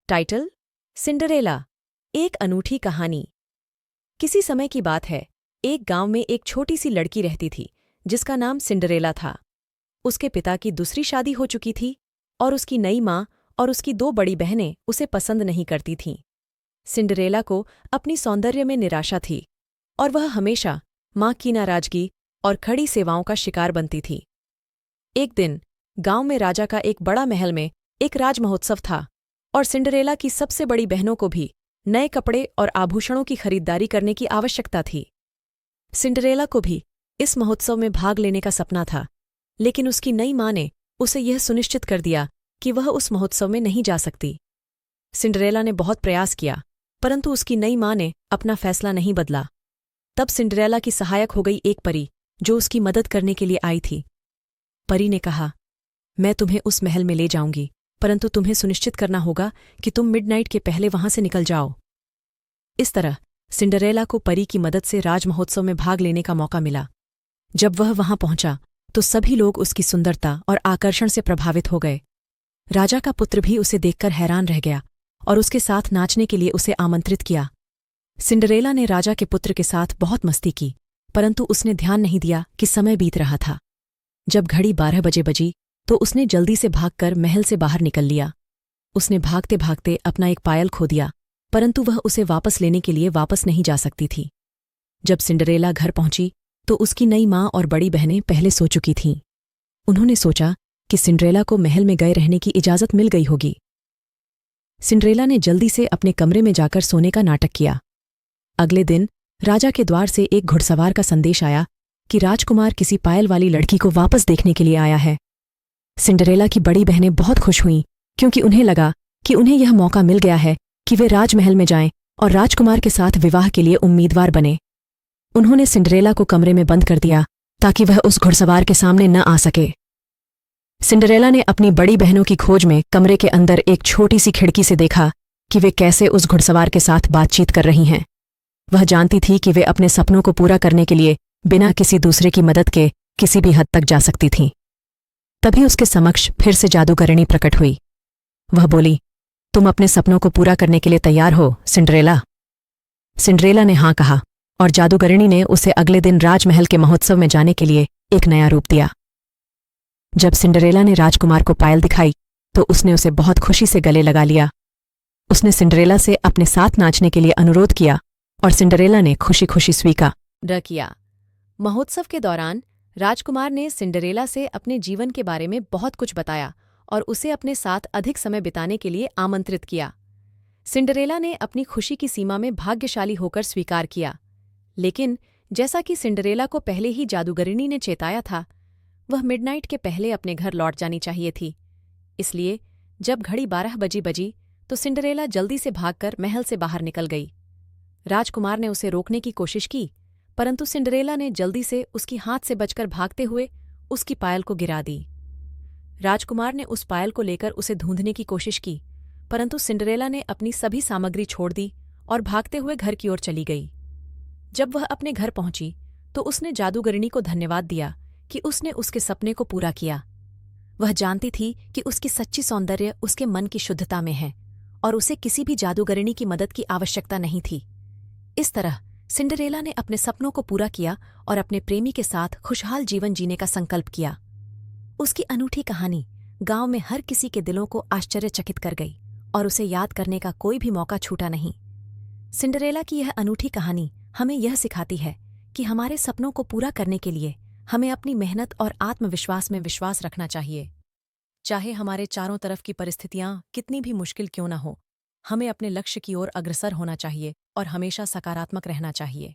Title Cinderella, एक अनूठी कहानी। किसी समय की बात है, एक गांव में एक छोटी सी लड़की रहती थी जिसका नाम सिंडरेला था। उसके पिता की दूसरी शादी हो चुकी थी और उसकी नई माँ और उसकी दो बड़ी बहनें उसे पसंद नहीं करती थीं। सिंडरेला को अपनी सौंदर्य में निराशा थी और वह हमेशा माँ की नाराजगी और खड़ी सेवाओं का शिकार बनती थी। एक दिन गांव में राजा का एक बड़ा महल में एक राज महोत्सव था और सिंडरेला की सबसे बड़ी बहनों को भी नए कपड़े और आभूषणों की खरीदारी करने की आवश्यकता थी। सिंडरेला को भी इस महोत्सव में भाग लेने का सपना था, लेकिन उसकी नई माँ ने उसे यह सुनिश्चित कर दिया कि वह उस महोत्सव में नहीं जा सकती। सिंडरेला ने बहुत प्रयास किया, परंतु उसकी नई माँ ने अपना फैसला नहीं बदला। तब सिंडरेला की सहायक हो गई एक परी जो उसकी मदद करने के लिए आई थी। परी ने कहा, मैं तुम्हें उस महल में ले जाऊंगी, परंतु तुम्हें सुनिश्चित करना होगा कि तुम मिडनाइट के पहले वहां से निकल जाओ। इस तरह सिंडरेला को परी की मदद से राज महोत्सव में भाग लेने का मौका मिला। जब वह वहां पहुंचा तो सभी लोग उसकी सुंदरता और आकर्षण से प्रभावित हो गए। राजा का पुत्र भी उसे देखकर हैरान रह गया और उसके साथ नाचने के लिए उसे आमंत्रित किया। सिंडरेला ने राजा के पुत्र के साथ बहुत मस्ती की, परंतु उसने ध्यान नहीं दिया कि समय बीत रहा था। जब घड़ी 12 बजे बजी तो उसने जल्दी से भागकर महल से बाहर निकल लिया। उसने भागते भागते अपना एक पायल खो दिया, परंतु वह उसे वापस लेने के लिए वापस नहीं जा सकती थी। जब सिंडरेला घर पहुंची तो उसकी नई माँ और बड़ी बहनें पहले सो चुकी थीं। उन्होंने सोचा कि सिंडरेला को महल में गए रहने की इजाज़त मिल गई होगी। सिंडरेला ने जल्दी से अपने कमरे में जाकर सोने का नाटक किया। अगले दिन राजा के द्वार से एक घुड़सवार का संदेश आया कि राजकुमार किसी पायल वाली लड़की को वापस देखने के लिए आया है। सिंडरेला की बड़ी बहनें बहुत खुश हुईं, क्योंकि उन्हें लगा कि उन्हें यह मौका मिल गया है कि वे राजमहल में जाएं और राजकुमार के साथ विवाह के लिए उम्मीदवार बने। उन्होंने सिंडरेला को कमरे में बंद कर दिया ताकि वह उस घुड़सवार के सामने न आ सके। सिंडरेला ने अपनी बड़ी बहनों की खोज में कमरे के अंदर एक छोटी सी खिड़की से देखा कि वे कैसे उस घुड़सवार के साथ बातचीत कर रही हैं। वह जानती थी कि वे अपने सपनों को पूरा करने के लिए बिना किसी दूसरे की मदद के किसी भी हद तक जा सकती थीं। तभी उसके समक्ष फिर से जादूगरनी प्रकट हुई। वह बोली, तुम अपने सपनों को पूरा करने के लिए तैयार हो, सिंडरेला? सिंडरेला ने हाँ कहा और जादूगरनी ने उसे अगले दिन राजमहल के महोत्सव में जाने के लिए एक नया रूप दिया। जब सिंडरेला ने राजकुमार को पायल दिखाई तो उसने उसे बहुत खुशी से गले लगा लिया। उसने सिंडरेला से अपने साथ नाचने के लिए अनुरोध किया और सिंडरेला ने खुशी खुशी स्वीकार किया। महोत्सव के दौरान राजकुमार ने सिंडरेला से अपने जीवन के बारे में बहुत कुछ बताया और उसे अपने साथ अधिक समय बिताने के लिए आमंत्रित किया। सिंडरेला ने अपनी खुशी की सीमा में भाग्यशाली होकर स्वीकार किया, लेकिन जैसा कि सिंडरेला को पहले ही जादूगरनी ने चेताया था, वह मिडनाइट के पहले अपने घर लौट जानी चाहिए थी। इसलिए जब घड़ी 12 बजी तो सिंडरेला जल्दी से भागकर महल से बाहर निकल गई। राजकुमार ने उसे रोकने की कोशिश की, परंतु सिंडरेला ने जल्दी से उसकी हाथ से बचकर भागते हुए उसकी पायल को गिरा दी। राजकुमार ने उस पायल को लेकर उसे ढूंढने की कोशिश की, परंतु सिंडरेला ने अपनी सभी सामग्री छोड़ दी और भागते हुए घर की ओर चली गई। जब वह अपने घर पहुंची तो उसने जादूगरनी को धन्यवाद दिया कि उसने उसके सपने को पूरा किया। वह जानती थी कि उसकी सच्ची सौंदर्य उसके मन की शुद्धता में है और उसे किसी भी जादूगरनी की मदद की आवश्यकता नहीं थी। इस तरह सिंडरेला ने अपने सपनों को पूरा किया और अपने प्रेमी के साथ खुशहाल जीवन जीने का संकल्प किया। उसकी अनूठी कहानी गांव में हर किसी के दिलों को आश्चर्यचकित कर गई और उसे याद करने का कोई भी मौका छूटा नहीं। सिंडरेला की यह अनूठी कहानी हमें यह सिखाती है कि हमारे सपनों को पूरा करने के लिए हमें अपनी मेहनत और आत्मविश्वास में विश्वास रखना चाहिए। चाहे हमारे चारों तरफ की परिस्थितियां कितनी भी मुश्किल क्यों न हो, हमें अपने लक्ष्य की ओर अग्रसर होना चाहिए और हमेशा सकारात्मक रहना चाहिए।